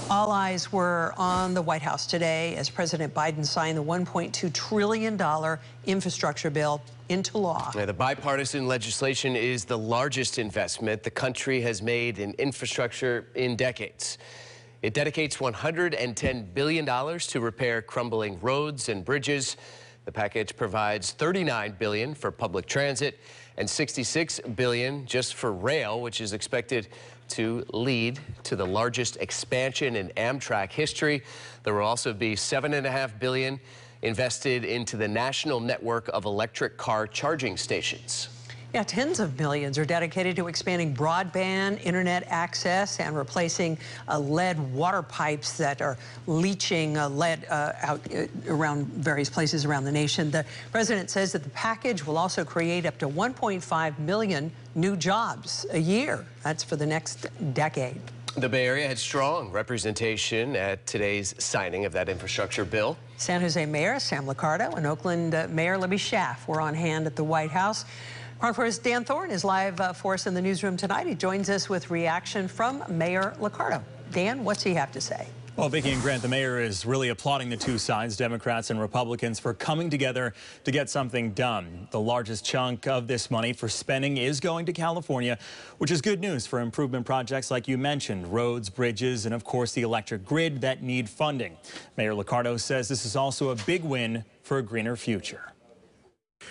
All eyes were on the White House today as President Biden signed the $1.2 trillion infrastructure bill into law. The bipartisan legislation is the largest investment the country has made in infrastructure in decades. It dedicates $110 billion to repair crumbling roads and bridges. The package provides $39 billion for public transit and $66 billion just for rail, which is expected to lead to the largest expansion in Amtrak history. There will also be $7.5 billion invested into the national network of electric car charging stations. Yeah, tens of millions are dedicated to expanding broadband internet access and replacing lead water pipes that are leaching lead out around various places around the nation. The president says that the package will also create up to 1.5 million new jobs a year. That's for the next decade. The Bay Area had strong representation at today's signing of that infrastructure bill. San Jose Mayor Sam Liccardo and Oakland Mayor Libby Schaaf were on hand at the White House. Chronicler's Dan Thorn is live for us in the newsroom tonight. He joins us with reaction from Mayor Liccardo. Dan, what's he have to say? Well, Vicki and Grant, the mayor is really applauding the two sides, Democrats and Republicans, for coming together to get something done. The largest chunk of this money for spending is going to California, which is good news for improvement projects like you mentioned, roads, bridges, and of course the electric grid that need funding. Mayor Liccardo says this is also a big win for a greener future.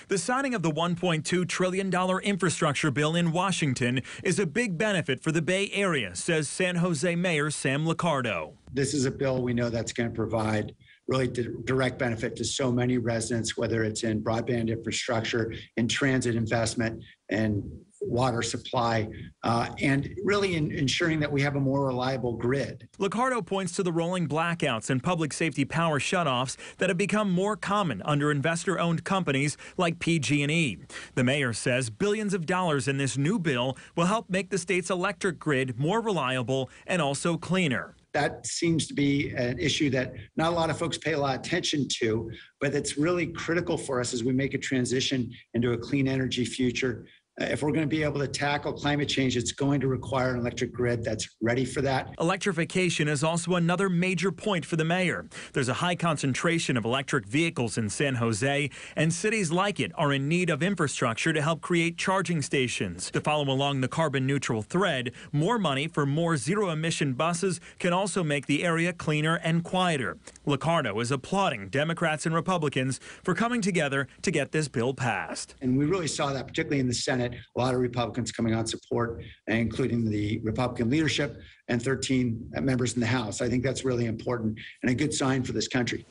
The signing of the $1.2 trillion infrastructure bill in Washington is a big benefit for the Bay Area, says San Jose Mayor Sam Liccardo. This is a bill we know that's going to provide really direct benefit to so many residents, whether it's in broadband infrastructure, in transit investment, and water supply, and really in ensuring that we have a more reliable grid. Liccardo points to the rolling blackouts and public safety power shutoffs that have become more common under investor-owned companies like PG&E. The mayor says billions of dollars in this new bill will help make the state's electric grid more reliable and also cleaner. That seems to be an issue that not a lot of folks pay a lot of attention to, but it's really critical for us as we make a transition into a clean energy future. If we're going to be able to tackle climate change, it's going to require an electric grid that's ready for that. Electrification is also another major point for the mayor. There's a high concentration of electric vehicles in San Jose, and cities like it are in need of infrastructure to help create charging stations. To follow along the carbon neutral thread, more money for more zero-emission buses can also make the area cleaner and quieter. Liccardo is applauding Democrats and Republicans for coming together to get this bill passed. And we really saw that particularly in the Senate. A lot of Republicans coming on support, including the Republican leadership and 13 members in the House. I think that's really important and a good sign for this country.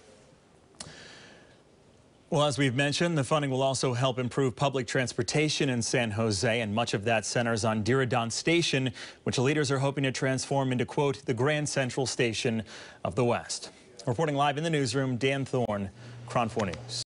Well, as we've mentioned, the funding will also help improve public transportation in San Jose, and much of that centers on Diridon Station, which leaders are hoping to transform into, quote, the Grand Central Station of the West. Reporting live in the newsroom, Dan Thorn, KRON 4 News.